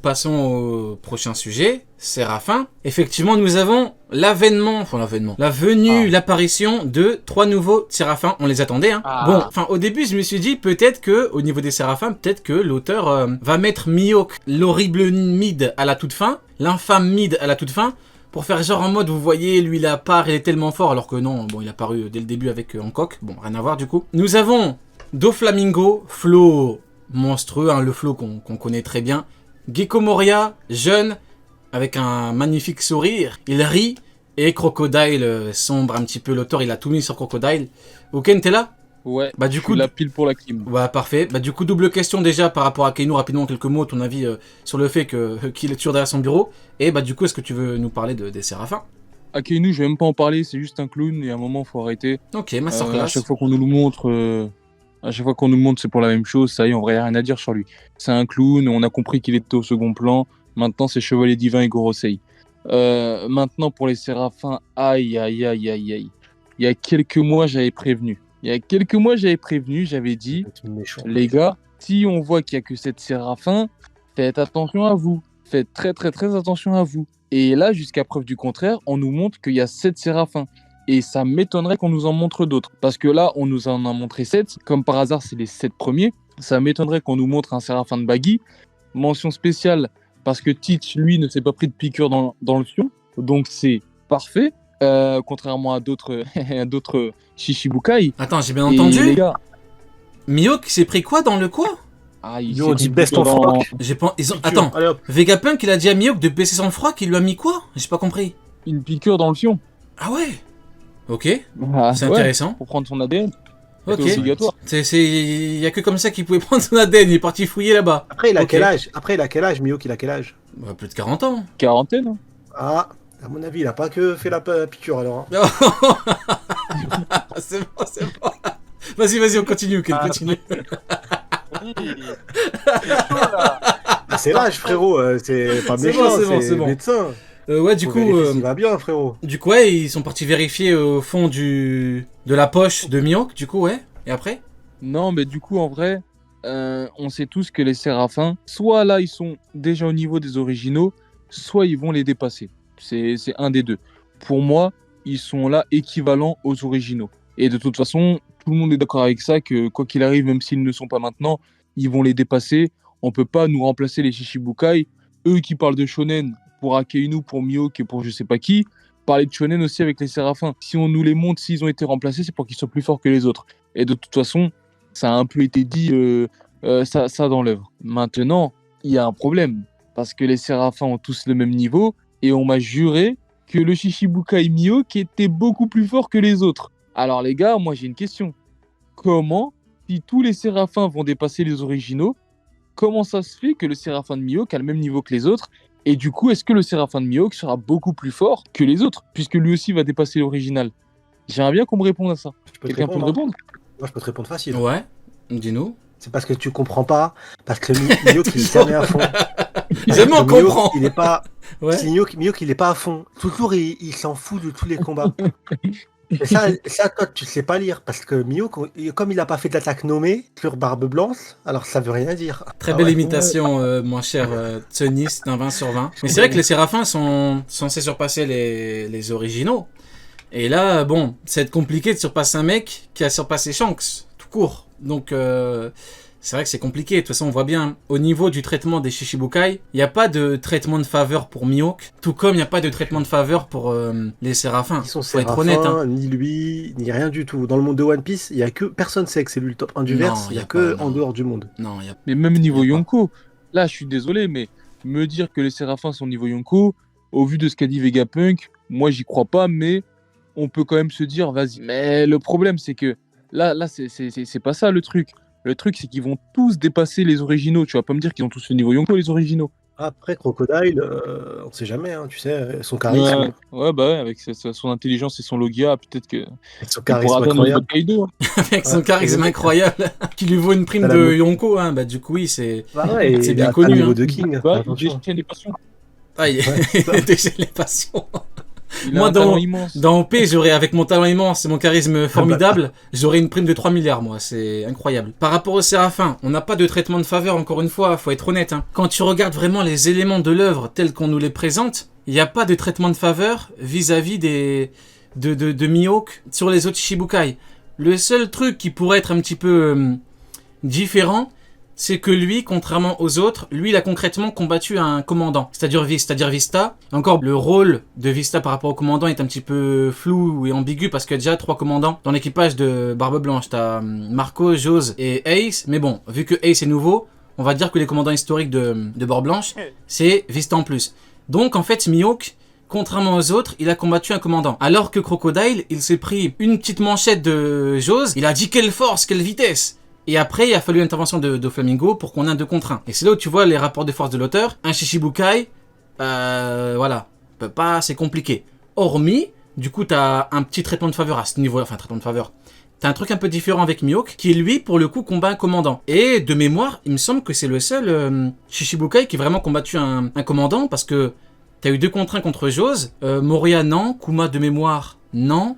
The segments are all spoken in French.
passons au prochain sujet, Séraphin. Effectivement, nous avons la venue, l'apparition de 3 nouveaux Séraphins. On les attendait, hein. Bon, enfin, au début, je me suis dit, peut-être que, au niveau des Séraphins, peut-être que l'auteur va mettre Mihawk, l'horrible mid à la toute fin, l'infâme mid à la toute fin, pour faire genre en mode, vous voyez, lui il apparaît, il est tellement fort, alors que non, bon, il a apparu dès le début avec Hancock. Bon, rien à voir du coup. Nous avons Doflamingo, flow monstrueux, hein, le flow qu'on connaît très bien. Gecko Moria, jeune, avec un magnifique sourire, il rit, et Crocodile sombre un petit peu, l'auteur il a tout mis sur Crocodile. Oken, t'es là? Ouais, bah, du je coup, suis la pile pour la clim. Ouais, parfait. Bah, du coup, double question déjà par rapport à Kainu, rapidement, quelques mots, ton avis sur le fait qu'il est toujours derrière son bureau. Et bah, du coup, est-ce que tu veux nous parler des Séraphins? Akainu, je vais même pas en parler, c'est juste un clown et à un moment, faut arrêter. Ok, masterclass. À chaque fois qu'on nous le montre, c'est pour la même chose. Ça y est, en vrai, y a rien à dire sur lui. C'est un clown, on a compris qu'il était au second plan. Maintenant, c'est Chevalier Divin et Gorosei. Maintenant, pour les Séraphins, aïe, aïe, aïe, aïe, aïe. Il y a quelques mois, j'avais prévenu. J'avais dit, les gars, si on voit qu'il n'y a que 7 Séraphins, faites attention à vous. Faites très, très, très attention à vous. Et là, jusqu'à preuve du contraire, on nous montre qu'il y a 7 Séraphins. Et ça m'étonnerait qu'on nous en montre d'autres. Parce que là, on nous en a montré 7. Comme par hasard, c'est les 7 premiers. Ça m'étonnerait qu'on nous montre un Séraphin de Baggy. Mention spéciale, parce que Teach, lui, ne s'est pas pris de piqûre dans le fion. Donc c'est parfait. Contrairement à d'autres Shishibukai. Attends, j'ai bien entendu. Les gars, Mihawk s'est pris quoi dans le quoi? ils ont dit baisse ton froc. Attends, Vegapunk il a dit à Mihawk de baisser son froc, il lui a mis quoi? J'ai pas compris. Une piqûre dans le fion. Ah ouais. Ok, c'est intéressant. Pour prendre son ADN. Ok, c'est obligatoire. Il y a que comme ça qu'il pouvait prendre son ADN, il est parti fouiller là-bas. Après, il a quel âge Mihawk, il a quel âge? Bah, plus de 40 ans. Quarantaine, hein. Ah, à mon avis, il a pas que fait la piqûre alors. Hein. C'est bon. Vas-y, on continue, continue. C'est l'âge, frérot, c'est pas méchant, c'est bon. Médecin. Ouais, du coup, il va bien, frérot. Du coup, ouais, ils sont partis vérifier au fond de la poche de Mihawk, du coup, ouais. Et après? Non, mais du coup, en vrai, on sait tous que les Séraphins, soit là, ils sont déjà au niveau des originaux, soit ils vont les dépasser. C'est un des deux. Pour moi, ils sont là équivalents aux originaux. Et de toute façon, tout le monde est d'accord avec ça, que quoi qu'il arrive, même s'ils ne sont pas maintenant, ils vont les dépasser. On peut pas nous remplacer les Shishibukai. Eux qui parlent de shonen pour Akainu, pour Mihawk et pour je sais pas qui, parler de shonen aussi avec les Séraphins. Si on nous les montre, s'ils ont été remplacés, c'est pour qu'ils soient plus forts que les autres. Et de toute façon, ça a un peu été dit ça dans l'œuvre. Maintenant, il y a un problème. Parce que les Séraphins ont tous le même niveau. Et on m'a juré que le Shishibukai Mihawk était beaucoup plus fort que les autres. Alors les gars, moi j'ai une question. Comment, si tous les Séraphins vont dépasser les originaux, comment ça se fait que le Séraphin de Mihawk a le même niveau que les autres? Et du coup, est-ce que le Séraphin de Mihawk sera beaucoup plus fort que les autres, puisque lui aussi va dépasser l'original? J'aimerais bien qu'on me réponde à ça. Quelqu'un peut me répondre? Moi je peux te répondre facile. Ouais, dis-nous. C'est parce que tu comprends pas, parce que Mihawk il est jamais à fond. Jamais on comprend. Il est pas... Ouais. Mihawk il est pas à fond. Toujours il s'en fout de tous les combats. Et ça, toi, tu sais pas lire, parce que Mihawk, comme il a pas fait d'attaque nommée sur Barbe Blanche, alors ça veut rien dire. Très belle imitation, mon cher Tsunis, d'un 20 sur 20. Mais c'est vrai que les Séraphins sont censés surpasser les originaux. Et là, bon, ça va être compliqué de surpasser un mec qui a surpassé Shanks, tout court. Donc, c'est vrai que c'est compliqué. De toute façon, on voit bien, au niveau du traitement des Shishibukai, il n'y a pas de traitement de faveur pour Mihawk, tout comme il n'y a pas de traitement de faveur pour les Séraphins. Ils sont Faut être Séraphins, honnête. Hein. Ni lui, ni rien du tout. Dans le monde de One Piece, il y a que personne sait que c'est lui le top 1 du verse, il y a que en dehors du monde. Non, il y a... Mais même niveau Yonko, là je suis désolé, mais me dire que les Séraphins sont niveau Yonko, au vu de ce qu'a dit Vegapunk, moi j'y crois pas, mais on peut quand même se dire vas-y. Mais le problème c'est que là c'est pas ça le truc. Le truc, c'est qu'ils vont tous dépasser les originaux. Tu vas pas me dire qu'ils ont tous le niveau Yonko, les originaux. Après, Crocodile, on sait jamais, hein, tu sais, son charisme. Ouais, avec son intelligence et son logia, peut-être que... Son charisme incroyable. Kaido, hein. Avec son charisme incroyable, qui lui vaut une prime de Yonko, hein. Bah du coup, oui, c'est c'est bien connu. Niveau hein. de King. Ouais, il déchaîne les passions. Ah, il déchaîne les passions. Il a Moi, un talent immense. dans OP, j'aurais, avec mon talent immense et mon charisme formidable, j'aurais une prime de 3 milliards, moi. C'est incroyable. Par rapport au Séraphin, on n'a pas de traitement de faveur, encore une fois, faut être honnête. Hein. Quand tu regardes vraiment les éléments de l'œuvre tels qu'on nous les présente, il n'y a pas de traitement de faveur vis-à-vis de Mihawk sur les autres Shichibukai. Le seul truc qui pourrait être un petit peu différent, c'est que lui, contrairement aux autres, lui, il a concrètement combattu un commandant, c'est-à-dire Vista. Encore, le rôle de Vista par rapport au commandant est un petit peu flou et ambigu parce qu'il y a déjà 3 commandants dans l'équipage de Barbe Blanche. T'as Marco, Jose et Ace, mais bon, vu que Ace est nouveau, on va dire que les commandants historiques de Barbe Blanche, c'est Vista en plus. Donc, en fait, Mihawk, contrairement aux autres, il a combattu un commandant. Alors que Crocodile, il s'est pris une petite manchette de Jose, il a dit quelle force, quelle vitesse. Et après, il a fallu l'intervention de Flamingo pour qu'on ait un 2 contre 1. Et c'est là où tu vois les rapports de force de l'auteur. Un Shichibukai, voilà, peut pas, c'est compliqué. Hormis, du coup, t'as un petit traitement de faveur à ce niveau, enfin, traitement de faveur. T'as un truc un peu différent avec Mihawk, qui lui, pour le coup, combat un commandant. Et de mémoire, il me semble que c'est le seul Shichibukai qui a vraiment combattu un commandant, parce que t'as eu 2 contre 1 contre Jose. Moria, non. Kuma, de mémoire, non.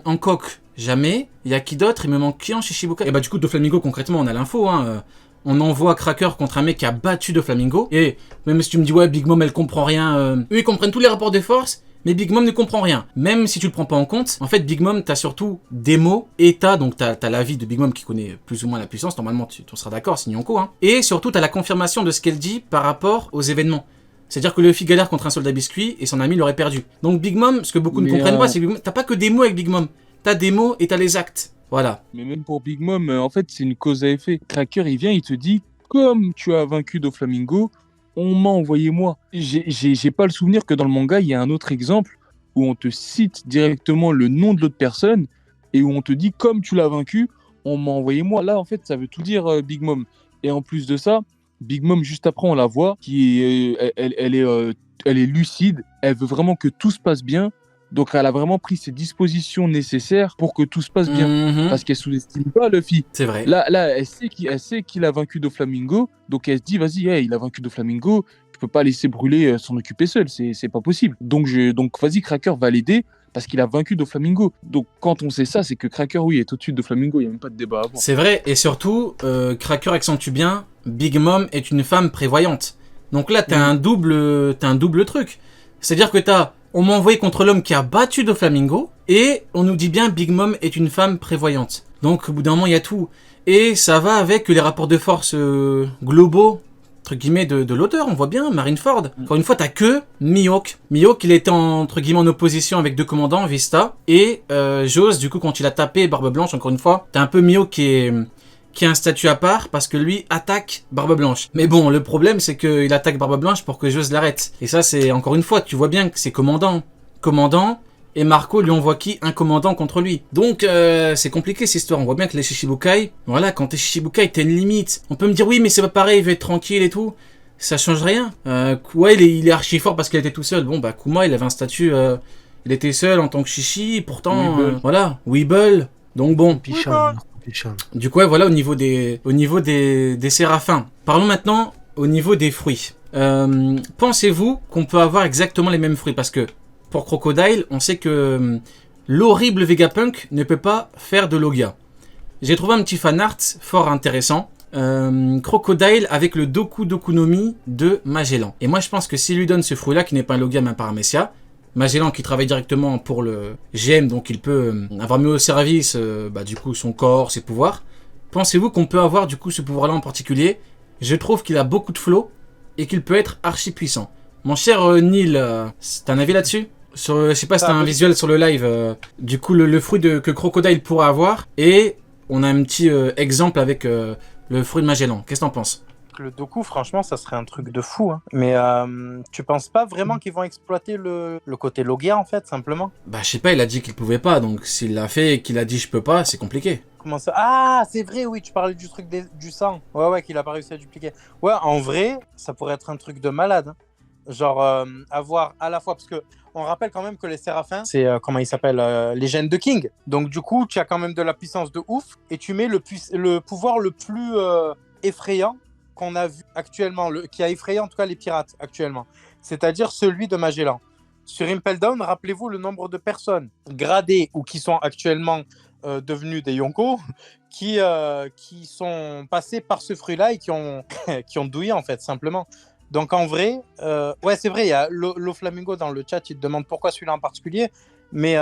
Hancock, jamais. Il y a qui d'autre? Il me manque qui en Shichibukai? Et bah du coup, Doflamingo, concrètement, on a l'info. Hein. On envoie Cracker contre un mec qui a battu Doflamingo. Et même si tu me dis, ouais, Big Mom, elle comprend rien. Eux, ils comprennent tous les rapports de force. Mais Big Mom ne comprend rien. Même si tu le prends pas en compte, en fait, Big Mom, t'as surtout des mots, et donc t'as l'avis de Big Mom qui connaît plus ou moins la puissance. Normalement, tu seras d'accord, c'est Nyonko. Hein. Et surtout, t'as la confirmation de ce qu'elle dit par rapport aux événements. C'est-à-dire que Luffy galère contre un soldat biscuit et son ami l'aurait perdu. Donc Big Mom, ce que beaucoup ne comprennent pas, c'est que t'as pas que des mots avec Big Mom. T'as des mots et t'as les actes. Voilà. Mais même pour Big Mom, en fait, c'est une cause à effet. Cracker, il vient, il te dit, comme tu as vaincu Doflamingo, on m'a envoyé moi. J'ai pas le souvenir que dans le manga, il y a un autre exemple où on te cite directement le nom de l'autre personne et où on te dit, comme tu l'as vaincu, on m'a envoyé moi. Là, en fait, ça veut tout dire Big Mom. Et en plus de ça, Big Mom, juste après, on la voit, elle est lucide, elle veut vraiment que tout se passe bien. Donc, elle a vraiment pris ses dispositions nécessaires pour que tout se passe bien. Parce qu'elle sous-estime pas Luffy. C'est vrai. Là, elle sait qu'il a vaincu Doflamingo. Donc, elle se dit, vas-y, il a vaincu Doflamingo. Je peux pas laisser brûler, s'en occuper seul. C'est pas possible. Donc, vas-y, Cracker va l'aider parce qu'il a vaincu Doflamingo. Donc, quand on sait ça, c'est que Cracker, oui, est au-dessus de Doflamingo. Il n'y a même pas de débat avant. C'est vrai. Et surtout, Cracker accentue bien, Big Mom est une femme prévoyante. Donc là, t'as un double truc. C'est-à-dire que on m'a envoyé contre l'homme qui a battu Doflamingo, et on nous dit bien Big Mom est une femme prévoyante. Donc au bout d'un moment, il y a tout. Et ça va avec les rapports de force globaux, entre guillemets, de l'auteur. On voit bien, Marineford. Encore une fois, t'as que Mihawk. Mihawk, il était entre guillemets en opposition avec 2 commandants, Vista, et Jose, du coup, quand il a tapé Barbe Blanche, encore une fois, t'as un peu Mihawk qui a un statut à part parce que lui attaque Barbe Blanche. Mais bon, le problème c'est qu'il attaque Barbe Blanche pour que Jose l'arrête. Et ça c'est encore une fois, tu vois bien que c'est commandant. Et Marco lui envoie qui? Un commandant contre lui. Donc c'est compliqué cette histoire. On voit bien que les Shichibukai, voilà, quand t'es Shichibukai t'as une limite. On peut me dire oui mais c'est pas pareil, il veut être tranquille et tout. Ça change rien. Ouais il est archi fort parce qu'il était tout seul. Bon bah Kuma il avait un statut, il était seul en tant que Shichi. Pourtant voilà, Weeble. Donc bon. Pichon. Du coup, ouais, voilà au niveau des séraphins. Parlons maintenant au niveau des fruits. Pensez-vous qu'on peut avoir exactement les mêmes fruits? Parce que pour Crocodile, on sait que l'horrible Vegapunk ne peut pas faire de Logia. J'ai trouvé un petit fanart fort intéressant. Crocodile avec le Doku Dokunomi de Magellan. Et moi, je pense que s'il lui donne ce fruit-là, qui n'est pas un Logia, mais un Paramecia, Magellan qui travaille directement pour le GM, donc il peut avoir mis au service du coup son corps, ses pouvoirs. Pensez-vous qu'on peut avoir du coup ce pouvoir-là en particulier? Je trouve qu'il a beaucoup de flow et qu'il peut être archi puissant. Mon cher Neil, t'as un avis là-dessus? Je sais pas si t'as un visuel sur le live. Du coup le fruit que Crocodile pourra avoir, et on a un petit exemple avec le fruit de Magellan. Qu'est-ce que t'en penses? Le Doku, franchement, ça serait un truc de fou. Hein. Mais tu penses pas vraiment qu'ils vont exploiter le côté Logia, en fait, simplement? Bah, je sais pas, il a dit qu'il pouvait pas, donc s'il l'a fait et qu'il a dit je peux pas, c'est compliqué. Comment ça? Ah, c'est vrai, oui, tu parlais du truc du sang. Ouais, qu'il a pas réussi à dupliquer. Ouais, en vrai, ça pourrait être un truc de malade. Hein. Genre, avoir à la fois, parce que on rappelle quand même que les séraphins, c'est, comment ils s'appellent, les gènes de King. Donc, du coup, tu as quand même de la puissance de ouf, et tu mets le pouvoir le plus effrayant qu'on a vu actuellement, qui a effrayé en tout cas les pirates actuellement, c'est-à-dire celui de Magellan. Sur Impel Down, rappelez-vous le nombre de personnes gradées ou qui sont actuellement devenues des Yonko qui sont passées par ce fruit-là et qui ont, qui ont douillé, en fait, simplement. Donc, en vrai, ouais, c'est vrai, il y a Flamingo dans le chat, il te demande pourquoi celui-là en particulier. Mais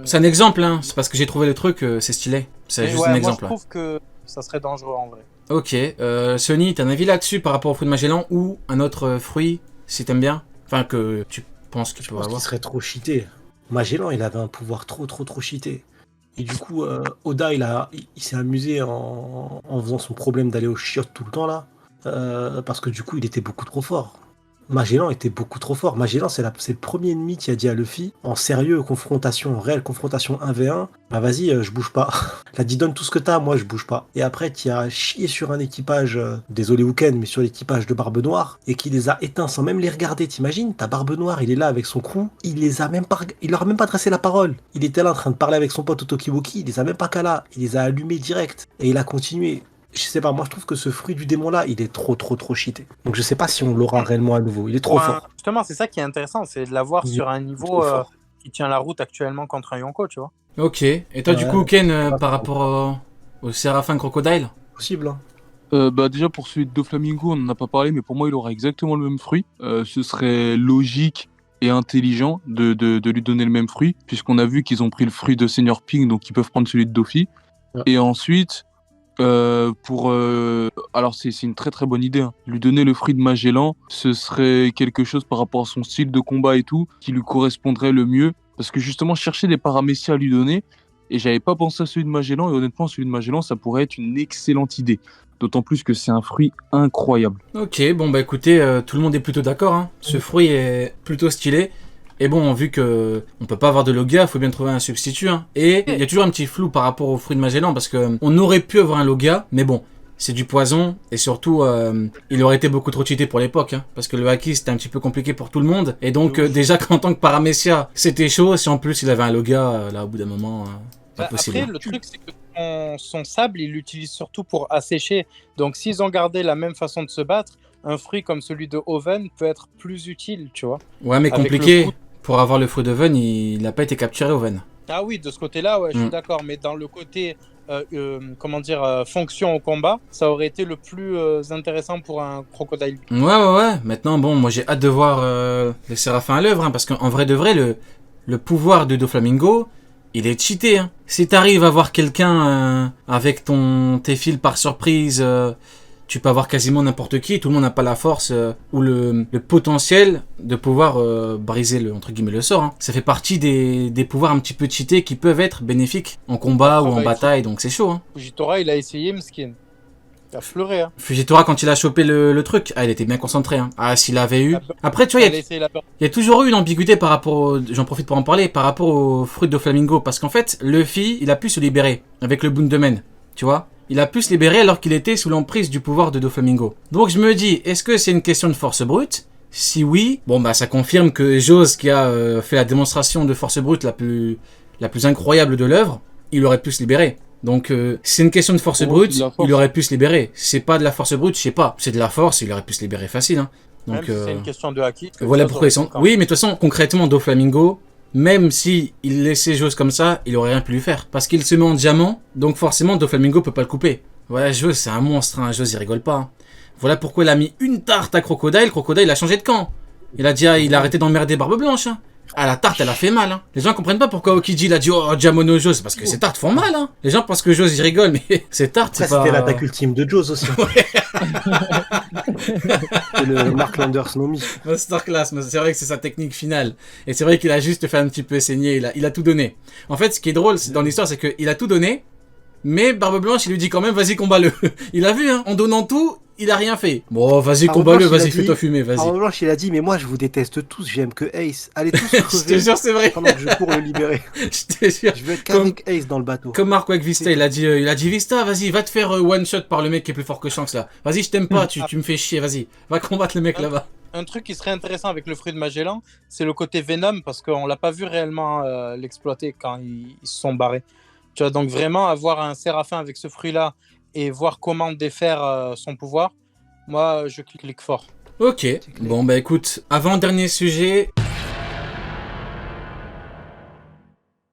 c'est un exemple, hein. C'est parce que j'ai trouvé le truc, c'est stylé. C'est juste un exemple. Moi, je trouve que ça serait dangereux, en vrai. Ok, Sony, t'as un avis là-dessus par rapport au fruit de Magellan ou un autre fruit, si t'aimes bien? Enfin, que tu penses que tu peux avoir. Il serait trop cheaté. Magellan, il avait un pouvoir trop cheaté. Et du coup, Oda, il s'est amusé en faisant son problème d'aller au chiottes tout le temps là. Parce que du coup, il était beaucoup trop fort. Magellan était beaucoup trop fort. Magellan, c'est le premier ennemi qui a dit à Luffy, en sérieux, réelle confrontation 1v1, bah vas-y, je bouge pas. Il a dit donne tout ce que t'as, moi je bouge pas. Et après, tu as chié sur un équipage, désolé Wuken, mais sur l'équipage de Barbe Noire, et qui les a éteints sans même les regarder. T'imagines, ta Barbe Noire, il est là avec son crew, il leur a même pas adressé la parole. Il était là en train de parler avec son pote Tokiwoki, il les a même pas cala, il les a allumés direct. Et il a continué. Je sais pas, moi je trouve que ce fruit du démon là, il est trop cheaté. Donc je sais pas si on l'aura réellement à nouveau. Il est trop fort. Justement, c'est ça qui est intéressant, c'est de l'avoir sur un niveau qui tient la route actuellement contre un Yonko, tu vois. Ok. Et toi, du coup, Ken, par rapport au Séraphin Crocodile? Possible, hein. Bah déjà pour celui de Doflamingo, on n'en a pas parlé, mais pour moi il aura exactement le même fruit. Ce serait logique et intelligent de lui donner le même fruit, puisqu'on a vu qu'ils ont pris le fruit de Senior Ping, donc ils peuvent prendre celui de Doffy. Ouais. Et ensuite, alors c'est une très bonne idée, hein. Lui donner le fruit de Magellan, ce serait quelque chose par rapport à son style de combat et tout, qui lui correspondrait le mieux. Parce que justement, je cherchais des paramécias à lui donner, et j'avais pas pensé à celui de Magellan, et honnêtement, celui de Magellan, ça pourrait être une excellente idée. D'autant plus que c'est un fruit incroyable. Ok, bon bah écoutez, tout le monde est plutôt d'accord, hein. Ce fruit est plutôt stylé. Et bon, vu que on peut pas avoir de Logia, faut bien trouver un substitut, hein. Et il y a toujours un petit flou par rapport au fruit de Magellan, parce que on aurait pu avoir un Logia, mais bon, c'est du poison, et surtout, il aurait été beaucoup trop cheaté pour l'époque, hein, parce que le Haki, c'était un petit peu compliqué pour tout le monde. Et donc, déjà qu'en tant que paramécia, c'était chaud, si en plus il avait un Logia, là, au bout d'un moment, pas possible. Après, le truc, c'est que son sable, il l'utilise surtout pour assécher. Donc, s'ils ont gardé la même façon de se battre, un fruit comme celui de Oven peut être plus utile, tu vois. Ouais, mais compliqué. Pour avoir le fruit d'Oven, il n'a pas été capturé Oven. Ah oui, de ce côté-là, ouais, je suis d'accord. Mais dans le côté, fonction au combat, ça aurait été le plus intéressant pour un crocodile. Ouais. Maintenant, bon, moi j'ai hâte de voir les Séraphins à l'œuvre, hein, parce qu'en vrai de vrai, le pouvoir de Doflamingo, il est cheaté. Hein. Si t'arrives à voir quelqu'un avec tes fils par surprise, tu peux avoir quasiment n'importe qui, tout le monde n'a pas la force ou le potentiel de pouvoir briser entre guillemets le sort. Hein. Ça fait partie des pouvoirs un petit peu cheatés qui peuvent être bénéfiques en combat ou en bataille, donc c'est chaud. Hein. Fujitora, il a essayé, Mskin. Il a fleuré. Hein. Fujitora, quand il a chopé le truc, il était bien concentré. Hein. Ah, s'il avait eu... Après, tu vois, il y a toujours eu une ambiguïté par rapport j'en profite pour en parler, par rapport au fruit de Flamingo, parce qu'en fait, Luffy, il a pu se libérer avec le Bundemen, tu vois. Il a pu se libérer alors qu'il était sous l'emprise du pouvoir de Doflamingo. Donc je me dis, est-ce que c'est une question de force brute? Si oui, bon bah ça confirme que Jose, qui a fait la démonstration de force brute la plus incroyable de l'œuvre, il aurait pu se libérer. Donc c'est une question de force brute, il aurait pu se libérer. C'est pas de la force brute, je sais pas. C'est de la force, il aurait pu se libérer facile. Hein. Donc c'est une question de haki. Voilà pourquoi ils sont... Oui, mais de toute façon, concrètement, Doflamingo, même si il laissait Jose comme ça, il aurait rien pu lui faire. Parce qu'il se met en diamant, donc forcément Doflamingo peut pas le couper. Voilà, Jose c'est un monstre, hein. Jose il rigole pas. Hein. Voilà pourquoi il a mis une tarte à Crocodile. Crocodile il a changé de camp. Il a arrêté d'emmerder Barbe Blanche. Hein. Ah, la tarte elle a fait mal. Hein. Les gens comprennent pas pourquoi Okiji il a dit oh Diamono Jose, parce que ces tartes font mal. Hein. Les gens pensent que Jose il rigole, mais ces tartes c'est pas... C'était l'attaque ultime de Jose aussi. Ouais. le Mark Landers Nomi. Masterclass, c'est vrai que c'est sa technique finale. Et c'est vrai qu'il a juste fait un petit peu saigner, il a tout donné. En fait, ce qui est drôle dans l'histoire, c'est qu'il a tout donné, mais Barbe Blanche, il lui dit quand même, vas-y, combat-le. Il a vu, hein, en donnant tout, il a rien fait. Bon, vas-y, combat-le, vas-y, fais-toi fumer, vas-y. Barbe Blanche, il a dit, mais moi, je vous déteste tous, j'aime que Ace. Allez tous crever. Je te jure, c'est vrai. Pendant que je cours le libérer. Je te jure. Je veux être qu'avec Ace dans le bateau. Comme Marco avec Vista, il a dit Vista, vas-y, va te faire one-shot par le mec qui est plus fort que Shanks, là. Vas-y, je t'aime pas, tu me fais chier, vas-y. Va combattre le mec là-bas. Un truc qui serait intéressant avec le fruit de Magellan, c'est le côté Venom, parce qu'on l'a pas vu réellement l'exploiter quand ils se sont barrés. Tu vois, donc vraiment avoir un Séraphin avec ce fruit-là et voir comment défaire son pouvoir, moi je clique fort. Ok, bon bah écoute, avant-dernier sujet,